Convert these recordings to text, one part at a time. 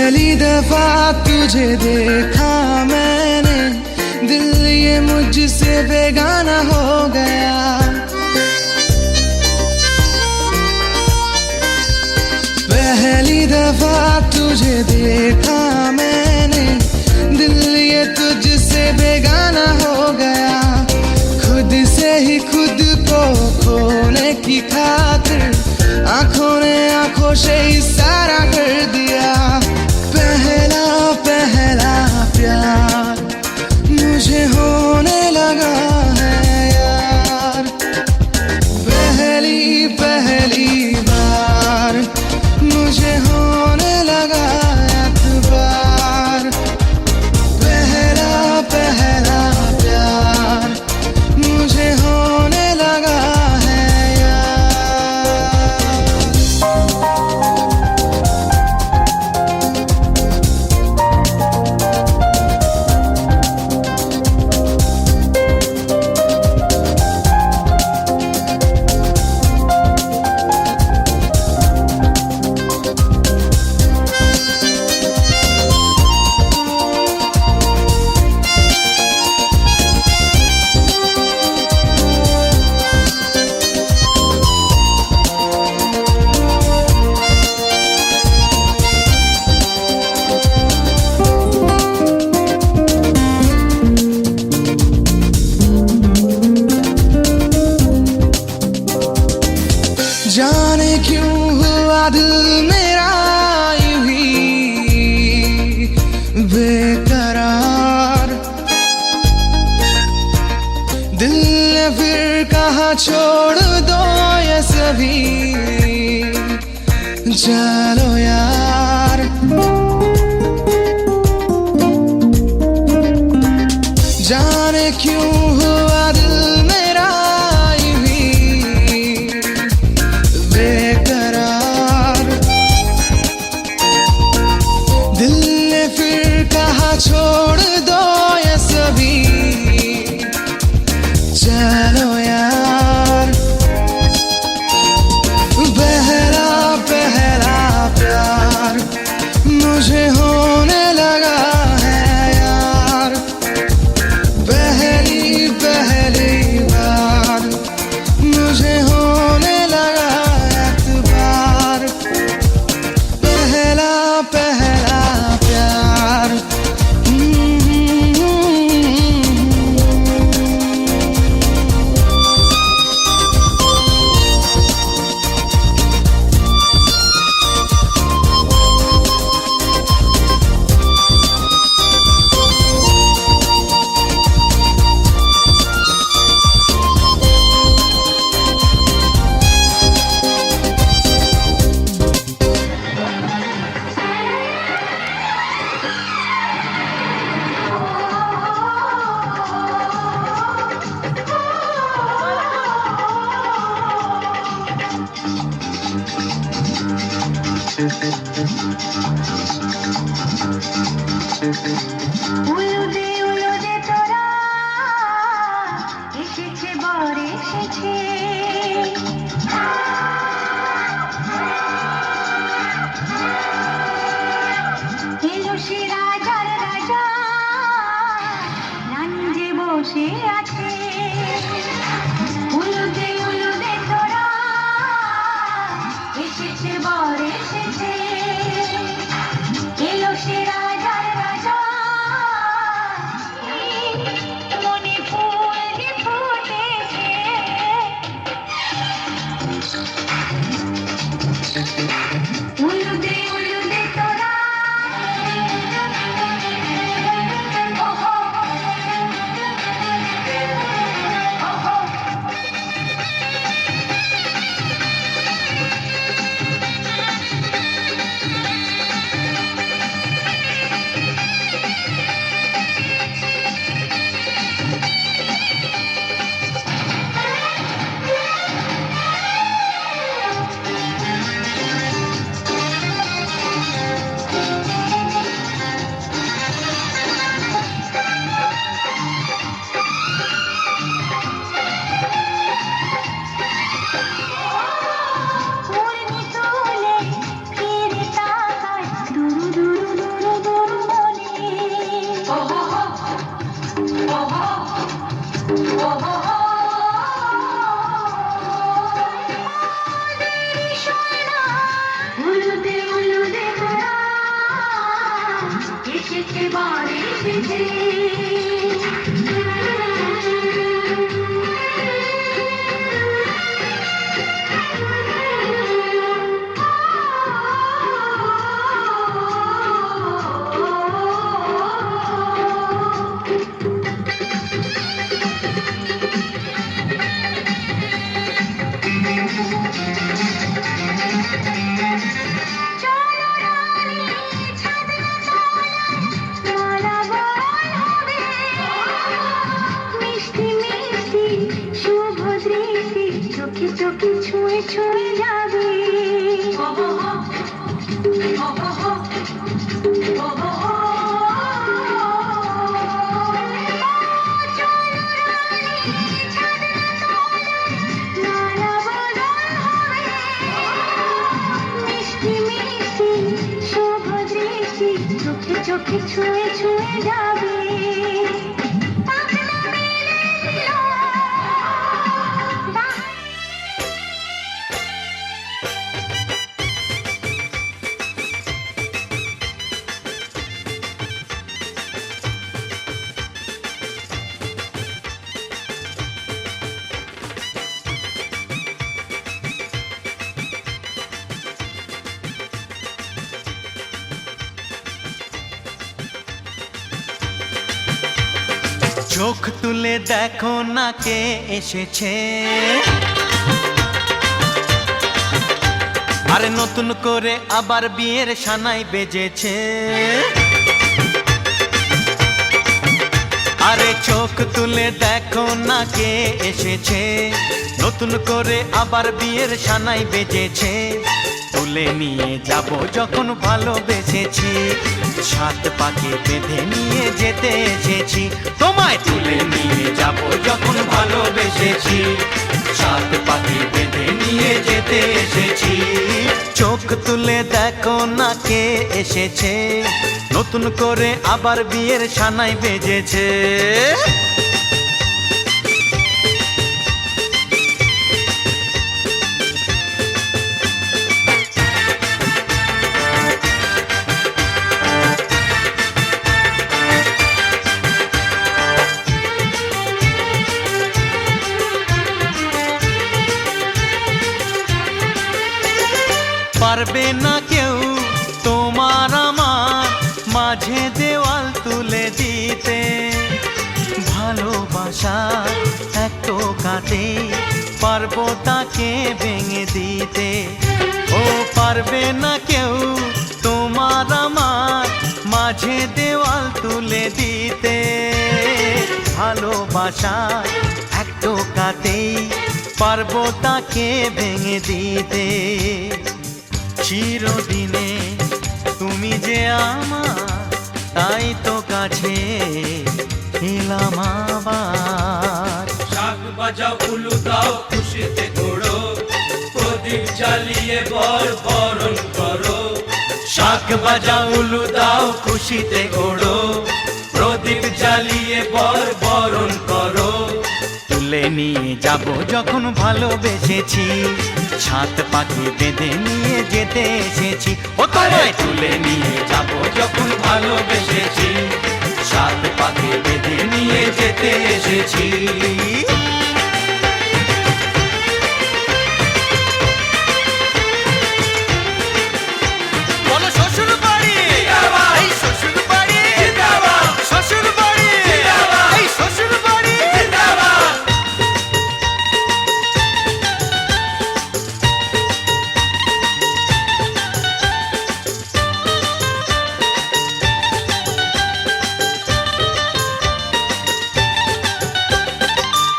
पहली दफा तुझे देखा मैंने, दिल ये मुझसे बेगाना हो गया। पहली दफा तुझे देखा मैंने, दिल ये तुझसे बेगाना हो गया। खुद से ही खुद को खोने की खातिर आंखों ने आंखों से इशारा कर दिया। पहला पहला प्यार मुझे होने लगा है यार। पहली पहली बार मुझे होने लगा एतबार। पहला पहला प्यार मुझे होने लगा है यार। जाने क्यों हुआ दिल मेरा यूं ही बेकरार। दिल ने फिर कहा छोड़ दो ये सभी, चलो यार। जाने क्यों हुआ दिल मेरा यूं ही बेकरार। दिल ने फिर कहा छोड़ दो ये सभी, चलो यार। पहला पहला प्यार मुझे होने लगा है यार। पहली पहली बार मुझे होने लगा एतबार। पहला पहला प्यार উলুদে তোরা এসেছে বর এসেছে। এলো সে রাজার রাজা, রানী যে বসে আছে। উলুদে তোরা এসেছে বর এসেছে। এলো সে রাজার রাজা, মনে ফুল যে ফুটেছে। উলুদে তোরা ওহো এসেছে বাড়ি এসেছে চোখে চোখে ছুঁয়ে ছুঁয়ে যাবে চোখে চোখে ছুঁয়ে ছুঁয়ে যাবে চোখ তুলে দেখো না কে এসেছে আরে নতুন করে আবার বিয়ের সানাই বেজেছে আরে চোখ তুলে দেখো না কে এসেছে নতুন করে আবার বিয়ের সানাই বেজেছে তুলে নিয়ে যাব যখন ভালোবেসেছি সাত পাকে বেঁধে নিয়ে যেতে এসেছি তোমায় তুলে নিয়ে যাব যখন ভালোবেসেছি সাত পাকে বেঁধে নিয়ে যেতে এসেছি চোখ তুলে দেখো না কে এসেছে নতুন করে আবার বিয়ের সানাই বেজেছে পারবে না কেউ তোমার আমার মাঝে দেওয়াল তুলে দিতে ভালোবাসা এক টোকাতে পারবো তাকে ভেঙে দিতে ও পারবে না কেউ তোমার আমার মাঝে দেওয়াল তুলে দিতে ভালোবাসা এক টোকাতেই পারবো তাকে ভেঙে দিতে চিরদিনে তুমি যে আমার তাই তো কাছে এলাম আবার শাক বাজাও উলু দাও খুশিতে ঘোড়ো প্রদীপ জ্বালিয়ে বর বরণ করো শাক বাজাও উলু দাও খুশিতে ওড়ো প্রদীপ জ্বালিয়ে বর বরণ করো তুলে নিয়ে যাব যখন ভালোবেসেছি সাত পাখি বেঁধে নিয়ে যেতে এসেছি ও তোমায় তুলে নিয়ে যাব যখন ভালোবেসেছি সাত পাকে বেঁধে নিয়ে যেতে এসেছি বলো শ্বশুর বাড়ি এই শ্বশুর বাড়ি শ্বশুর বাড়ি এই শ্বশুর বাড়ি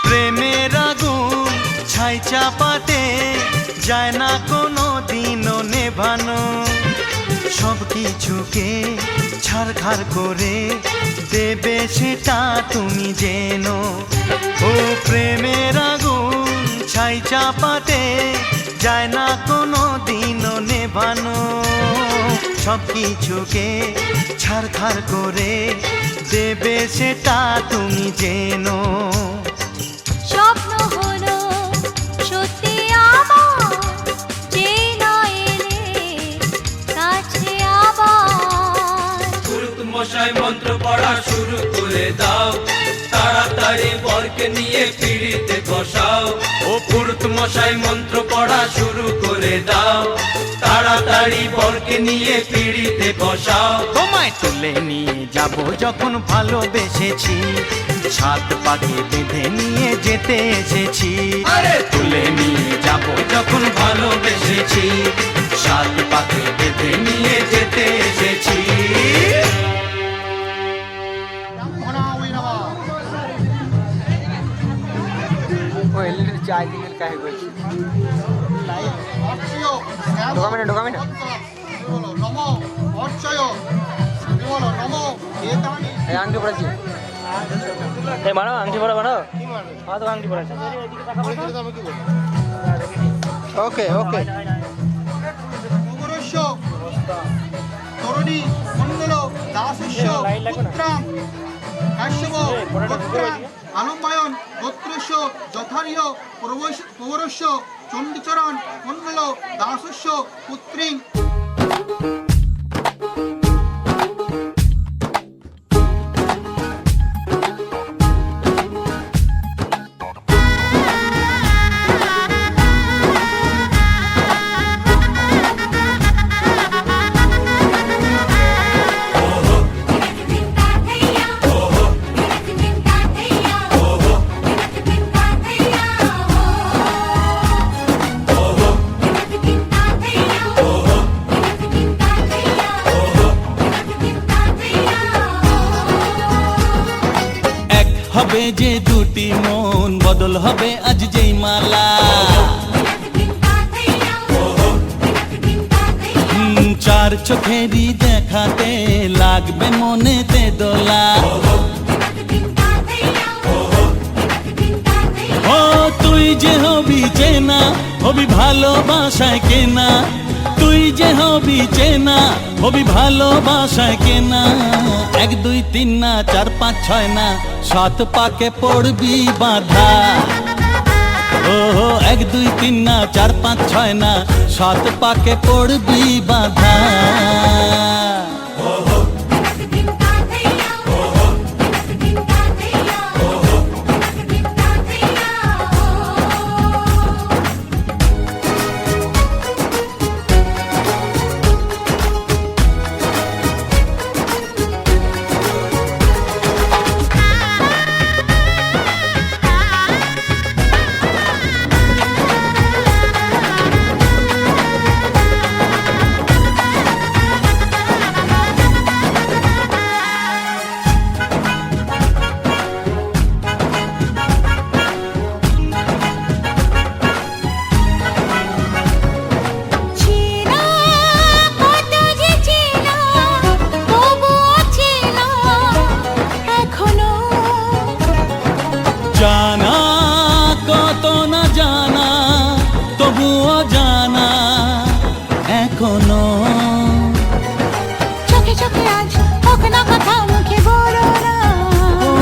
প্রেমের আগুন ছাই চাপাতে যায় না কোনো দিনও নেভানো সব কিছুকে ছারখার করে দেবে সেটা তুমি জেনো ও প্রেমের আগুন ছাই চাপাতে যায় না কোনো দিনও নেভানো সব কিছুকে ছারখার করে দেবে সেটা তুমি জেনো স্বপ্ন হলো সত্যি আমার যে না এলে কাছে আবার মশাই মন্ত্র পড়া শুরু করে দাও, তাড়াতাড়ি বরকে নিয়ে পিড়িতে বসাও। ও পুরুত মশাই মন্ত্র পড়া শুরু করে দাও, তাড়াতাড়ি বরকে নিয়ে পিড়িতে বসাও। তোমায় তুলে নিয়ে যাব যখন ভালোবেসেছি, সাত পাকে বেঁধে নিয়ে যেতে এসেছি। আরে তুলে নিয়ে যাব যখন ভালোবেসেছি, সাত পাকে বেঁধে নিয়ে যেতে এসেছি। আংটি পড়েছি মানো আংটি পড়া মানো হ্যাঁ তো আংটি পড়েছে ওকে ওকে তরুণী মন্ডল দাসস্য পুত্রাম কাশ্যপ গোত্রাম আলম্বায়ন গোত্রস্য যথার্হ পৌরস্য চণ্ডীচরণ মন্ডল দাসস্য পুত্রী। হবে যে দুটি মন বদল হবে আজ যেই মালা, চার চোখেরই দেখাতে লাগবে মনেতে দোলা। ও তুই যে হবি চেনা হবি ভালোবাসায় কেনা, তুই যে হবি চেনা হবি ভালোবাসায় কেনা। এক দুই তিন না চার পাঁচ ছয় না সাত পাকে পড়বি বাঁধা। ও এক দুই তিন না চার পাঁচ ছয় না সাত পাকে পড়বি বাঁধা। জানা কত না জানা তবুও জানা এখনো। চোখে চোখে আজ হোক না কথা মুখে বলো না। ও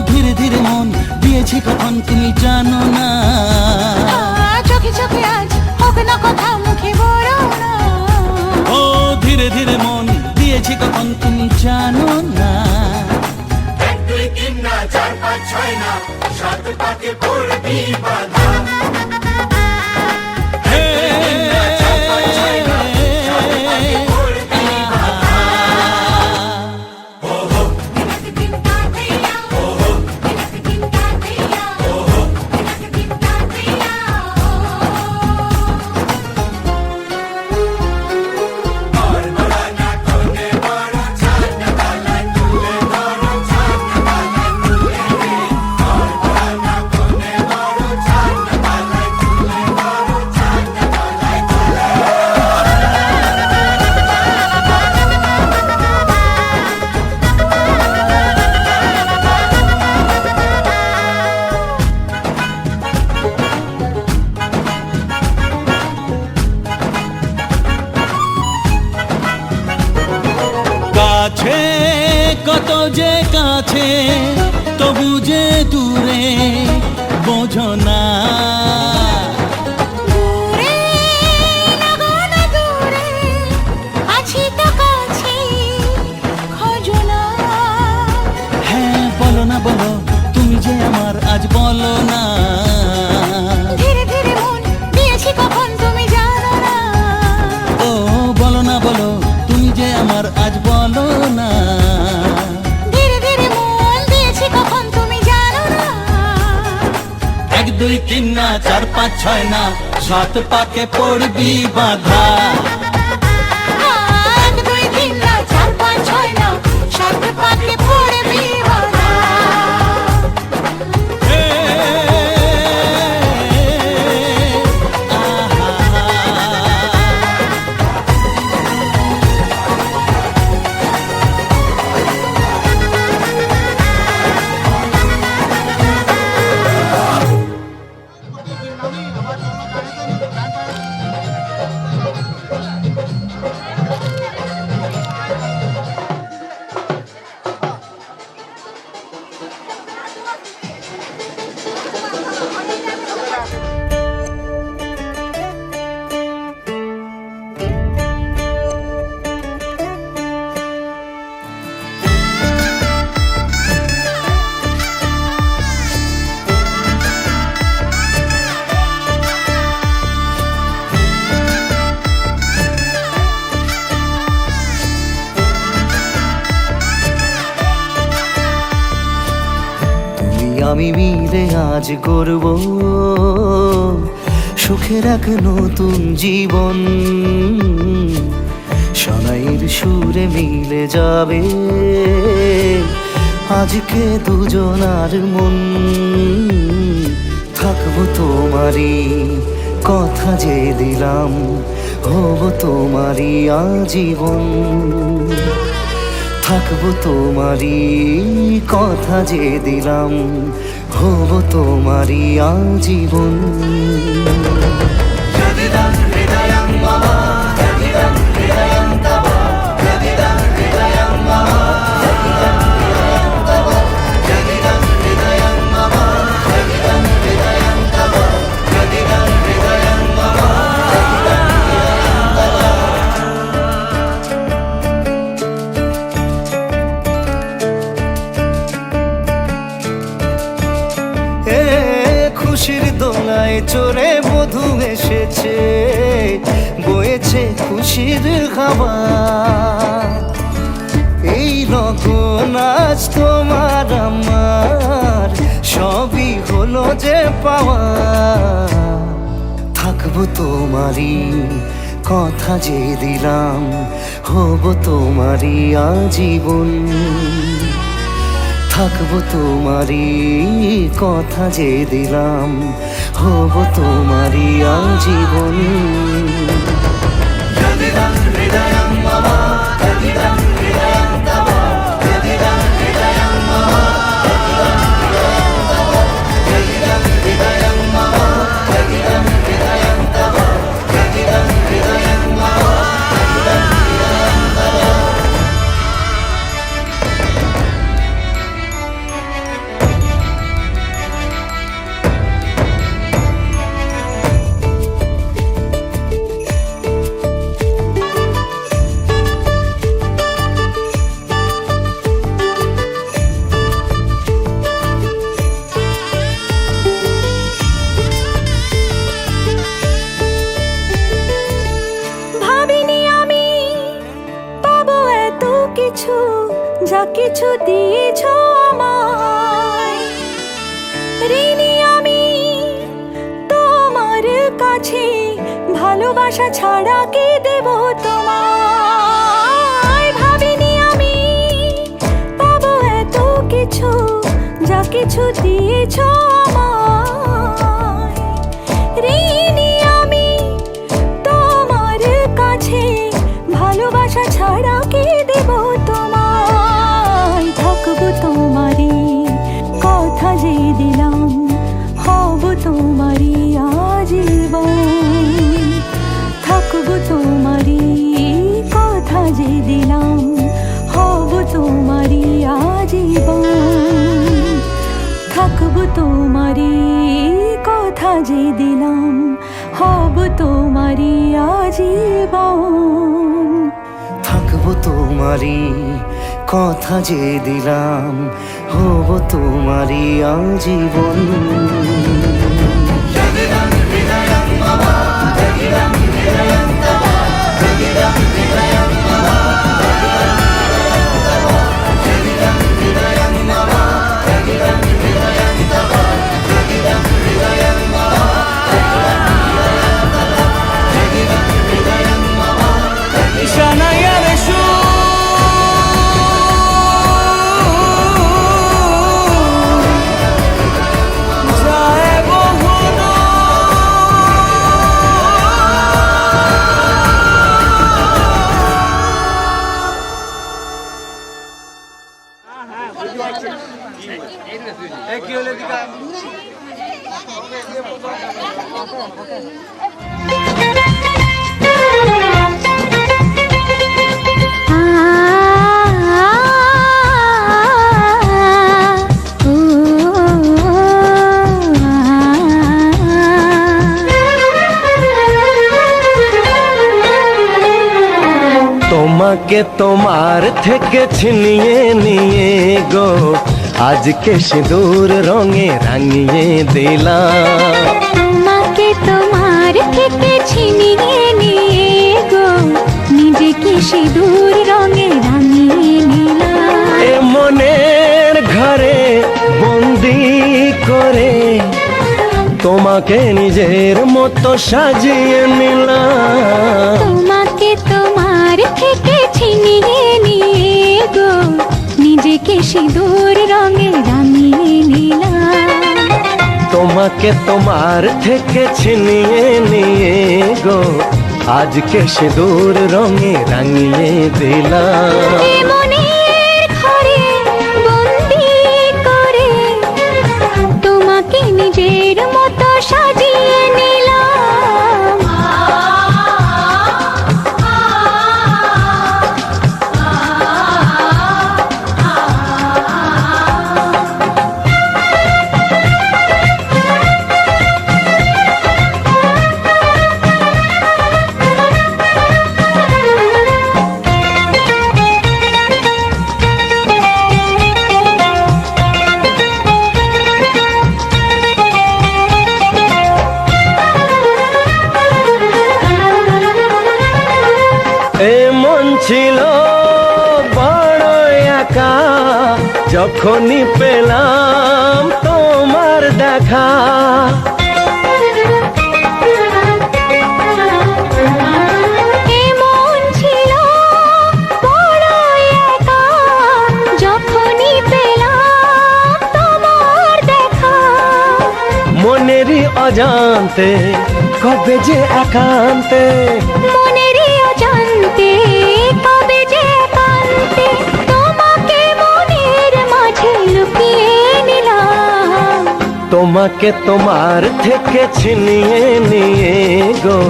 ধীরে ধীরে মন দিয়েছি কখন তুমি জানো না। চোখে চোখে আজ হোক না কথা মুখে বলো না। ও ধীরে ধীরে মন দিয়েছি কখন তুমি জানো না। এক দুই তিন না চার পাঁচ ছয় না সাত পাকে পড়বি বাঁধা। কাছে কত যে কাছে তবু যে দূরে বোঝো না। দূরে লাগানো দূরে আছি তো কাছে খোঁজো না। 4 5 6 না 7 পাকে পড়বি বাধা 1 2 3 না 4 5 6 না 7 পাকে পড়বি বাধা আমি মিলে আজ গর্ব সুখের এক নতুন জীবন শোনাইয়ের সুরে মিলে যাবে আজকে দুজনার মন থাকবো তোমারই কথা যে দিলাম হব তোমারই আজীবন থাকবো তোমারই কথা যে দিলাম হব তোমারই আজীবন খুশির দোলায় চড়ে মধু এসেছে বয়েছে খুশির হাওয়া এই রকম আজ তোমার আমার সবই হলো যে পাওয়া থাকবো তোমারই কথা যে দিলাম হব তোমারই আজীবন থাকবো তোমারই কথা যে দিলাম হব তোমারই আজীবন যা কিছু দিয়েছ আমায় ঋণী আমি তোমার কাছে ভালোবাসা ছাড়া কি দেব তোমায় ভাবিনি আমি পাবো এত কিছু যা কিছু দিয়েছ আমায় ঋণী আমি তোমার কাছে ভালোবাসা ছাড়া কি দেব তোমায় থাকবো তোমারই কথা যে দিলাম হব তোমারই আজীবন থাকবো তোমারই কথা যে দিলাম হব তোমারই আজীবন থাকবো তোমারই কথা যে দিলাম হব তোমারই আজীবন থাকবো তোমারই কথা যে দিলাম হব তোমারই আজীবন তোমাকে তোমার থেকে ছিনিয়ে নিয়ে গো আজকে সিঁদুর রঙে রাঙিয়ে দিলাম। তোমাকে তোমার থেকে ছিনিয়ে নিয়ে গো নিজেকে সিঁদুর রঙে রাঙিয়ে নিলাম। এ মনের ঘরে বন্দি করে তোমাকে নিজের মতো সাজিয়ে নিলাম। তোমাকে তোমার থেকে ছিনিয়ে নিয়ে গো নিজেকে সিঁদুর রঙে রাঙিয়ে নিলাম। তোমাকে তোমার থেকে ছিনিয়ে নিয়ে গো আজকে সিঁদুর রঙে রাঙিয়ে দিলাম। এ মনের ঘরে বন্দি করে তোমাকে নিজের মতো সাজিয়ে নিলাম। এ মন ছিল বড় একা যখনই পেলাম তোমার দেখা। এ মন ছিল বড় একা যখনই পেলাম তোমার দেখা। মনেরই অজান্তে কবে যে একান্তে মনেরই অজান্তে কবে যে একান্তে তোমাকে মনের মাঝে লুকিয়ে নিলাম। তোমাকে তোমার থেকে ছিনিয়ে নিয়ে গো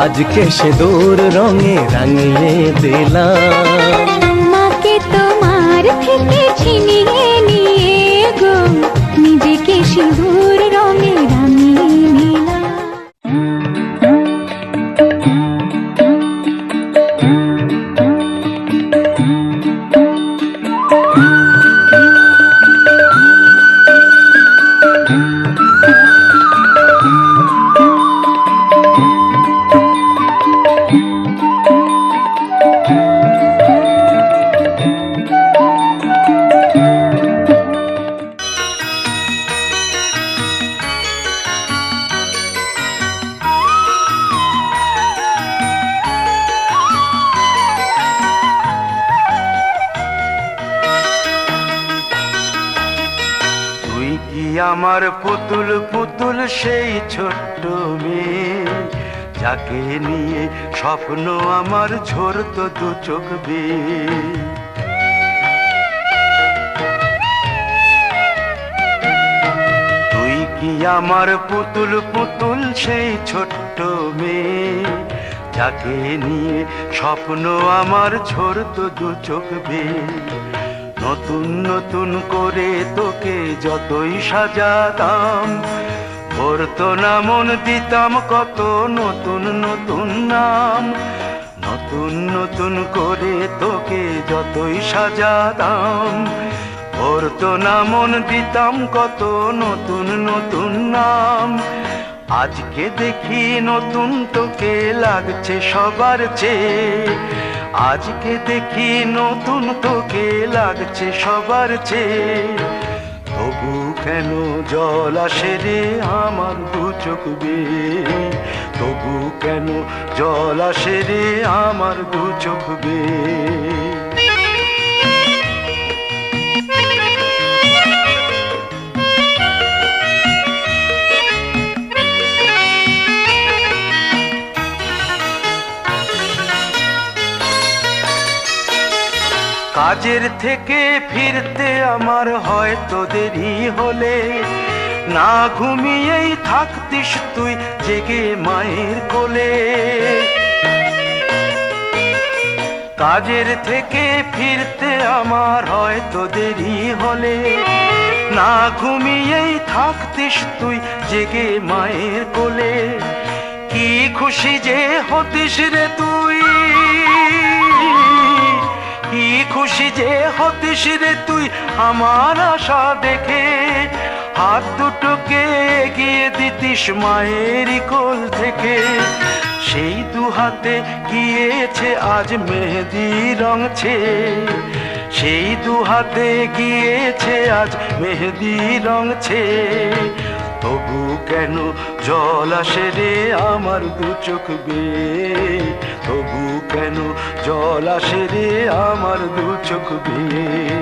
আজকে সিঁদুর রঙে রাঙিয়ে দিলাম। তোমাকে তোমার থেকে ছিনিয়ে নিয়ে গো নিজেকে সিঁদুর রঙে রাঙিয়ে নিলাম। তুই কি আমার পুতুল পুতুল সেই ছোট্ট মেয়ে যাকে নিয়ে স্বপ্ন আমার ঝরতো দু চোখ বেয়ে। তুই কি আমার পুতুল পুতুল সেই ছোট্ট মেয়ে যাকে নিয়ে স্বপ্ন আমার ঝরতো দু চোখ বেয়ে। নতুন নতুন করে তোকে যতই সাজাতাম ভরতো না মন দিতাম কত নতুন নতুন নাম। নতুন নতুন করে তোকে যতই সাজাতাম ভরতো না মন দিতাম কত নতুন নতুন নাম। আজকে দেখি নতুন তোকে লাগছে সবার চেয়ে। আজকে দেখি নতুন তোকে লাগছে সবার চেয়ে। তবু কেন জল আসে রে আমার দু চোখ বেয়ে। তবু কেন জল আসে রে আমার দু চোখ বেয়ে। কাজ কাজের থেকে ফিরতে আমার হয়তো দেরি হলে না ঘুমিয়েই থাকতিস তুই জেগে মায়ের কোলে। কাজের থেকে ফিরতে আমার হয়তো দেরি হলে না ঘুমিয়েই থাকতিস তুই জেগে মায়ের কোলে। কি খুশি যে হতিস রে তুই, কি খুশি যে হতিস রে তুই আমার আশা দেখে। হাত দুটোকে এগিয়ে দিতিস মায়ের কোল থেকে। সেই দু হাতে গিয়েছে আজ মেহেদি রঙছে, সেই দু হাতে গিয়েছে আজ মেহেদি রঙছে। তবু কেন জল আসে রে আমার দু চোখ বেয়ে, তবু কেন জল আসে রে আমার দু চোখ বেয়ে।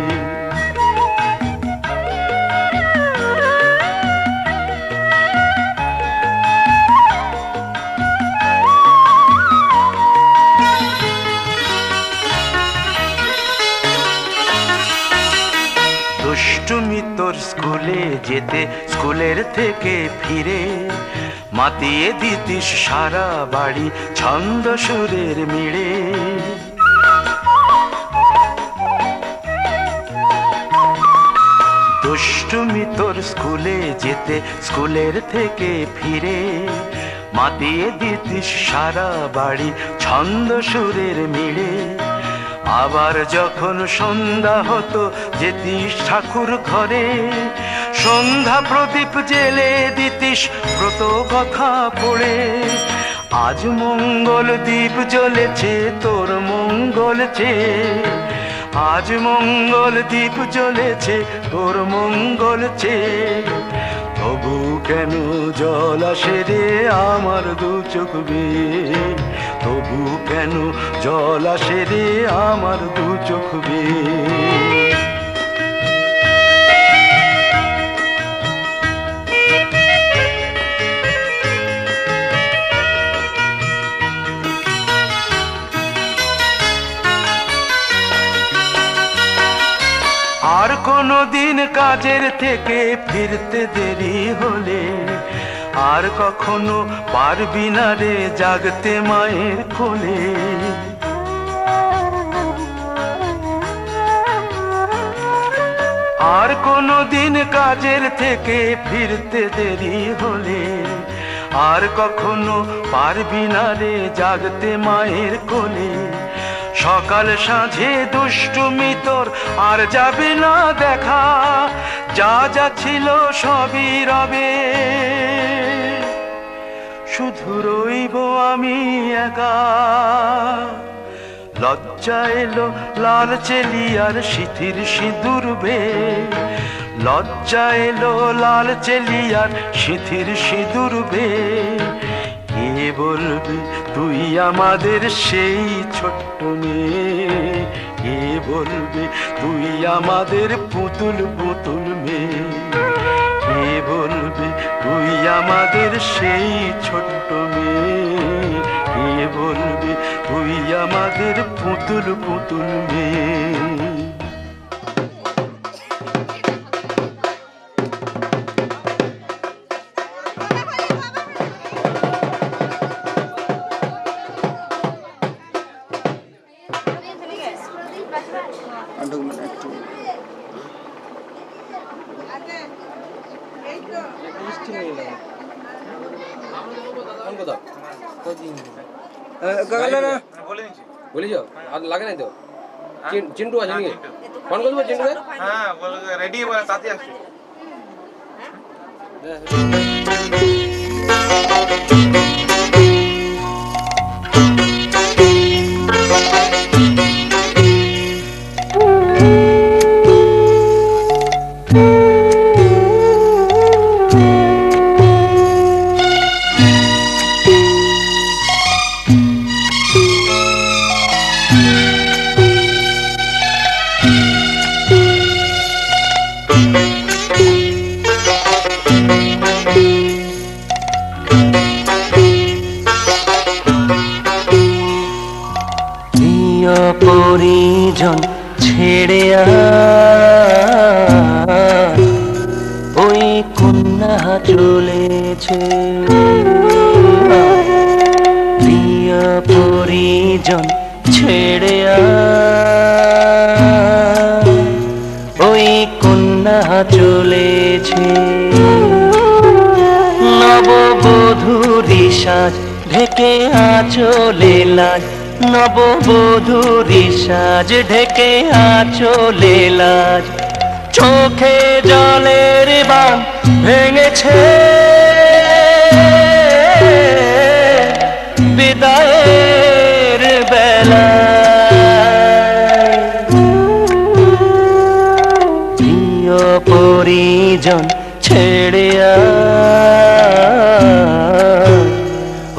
দুষ্টুমি তোর স্কুলে যেতে স্কুলের থেকে ফিরে মাতিয়ে দিতিস সারা বাড়ি ছন্দ সুরের মিড়ে। দুষ্টুমি তোর স্কুলে যেতে স্কুলের থেকে ফিরে মাতিয়ে দিতিস সারা বাড়ি ছন্দ সুরের মিড়ে। আবার যখন সন্ধ্যা হতো যেতিস ঠাকুর ঘরে, সন্ধ্যা প্রদীপ জেলে দিতিস ব্রত কথা পড়ে। আজ মঙ্গল দ্বীপ জ্বলেছে তোর মঙ্গল চেয়ে, আজ মঙ্গল দ্বীপ জ্বলেছে তোর মঙ্গল চেয়ে। তবু কেন জল আসে রে আমার দু চোখ বেয়ে, তবু কেন জল আসে রে আমার দু চোখ বেয়ে। আর কোনো দিন কাজের থেকে ফিরতে দেরি হলে আর কখনো পারবি না রে জাগতে মায়ের কোলে। আর কোনো দিন কাজের থেকে ফিরতে দেরি হলে আর কখনো পারবি না রে জাগতে মায়ের কোলে। সকাল সাঁঝে দুষ্টুমি তোর আর যাবে না দেখা, যা যা ছিল সবই রবে, শুধু রইব আমি একা। লজ্জা এলো লাল চেলিয়ার সিথির সিঁদুর বে, লজ্জা এলো লাল চেলিয়ার সিথির সিঁদুর বে। কে বলবি তুই আমাদের সেই ছোট্ট মেয়ে, কে বলবি তুই আমাদের পুতুল পুতুল মেয়ে, কে বলবি তুই আমাদের সেই ছোট্ট মেয়ে, কে বলবি তুই আমাদের পুতুল পুতুল মেয়ে। বলি যাও আর লাগে নাই তো চিন্টু আছে নাকি ফোন করবো চিন্টু হ্যাঁ রেডি সাথে আসছি ওই কন্যা চলেছে প্রিয় পরিজন ছেড়ে ওই কন্যা চলেছে নববধূরি সাজ ঢেকে আঁচলে লাজ নববধূরি সাজ ঢেকে আঁচলে লাজ চোখে জলের বাঁধ ভেঙেছে বিদায়ের বেলা প্রিয় পরিজন ছেড়ে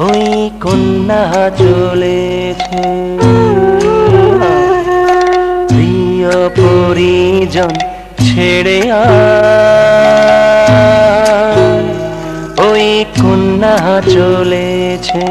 ওই কন্যা চলেছে প্রিয় পরিজন ছেড়ে ওই কন্যা চলেছে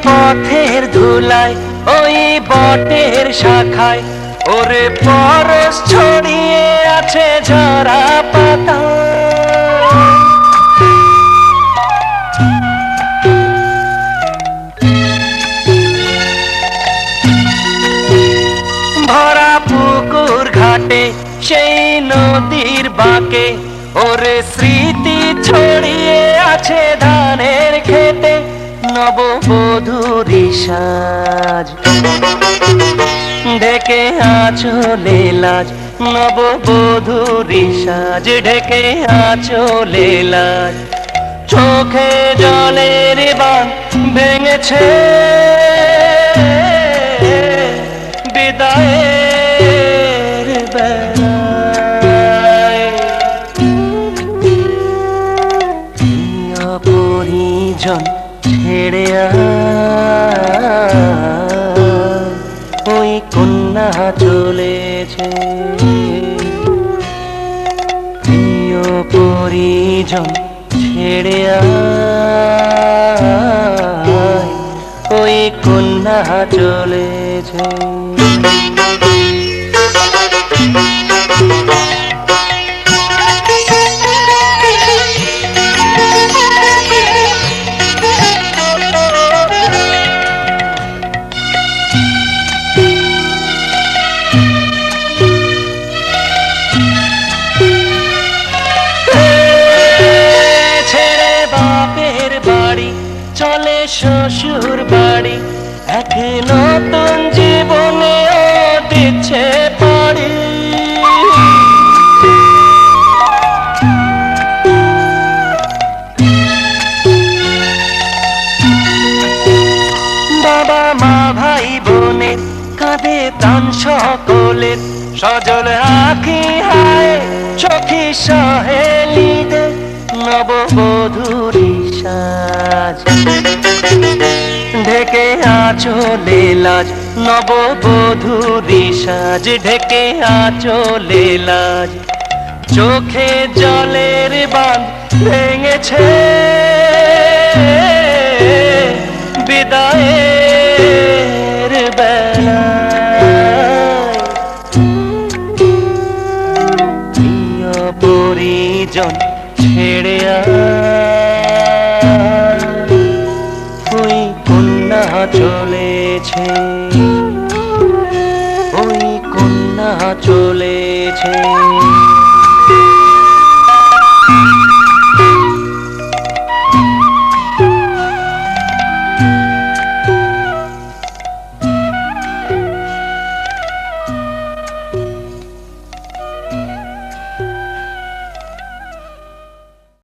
পথের ধুলায় ওই বটের শাখায় ওরে পরশ ছড়িয়ে আছে ঝরা পাতা ভরা পুকুর ঘাটে সেই নদীর বাঁকে ওরে স্মৃতি ছড়িয়ে আছে ধানের খেতে নববধূরি সাজ ঢেকে আঁচলে লাজ নববধূরি সাজ ঢেকে আঁচলে লাজ চোখে জলের বাঁধ ভেঙেছে বিদায়ের বেলায় প্রিয় পরিজন ছেড়ে ওই কন্যা চলেছে প্রিয় পরিজন ছেড়ে ওই কন্যা চলেছে চলে শ্বশুর বাড়ি এক নতুন জীবনে দিচ্ছে পাড়ি বাবা মা ভাই বোনের কাঁধে প্রাণ সকলের সজল আঁখি হায় চোখে সহেলিদের নববধূরি সাজ ঢেকে আঁচলে লাজ নববধূরি সাজ ঢেকে আঁচলে লাজ চোখে জলের বাঁধ ভেঙেছে বিদায়ের বেলায় প্রিয় পরিজন ছেড়ে ওই কন্যা চলেছে ওই কন্যা চলেছে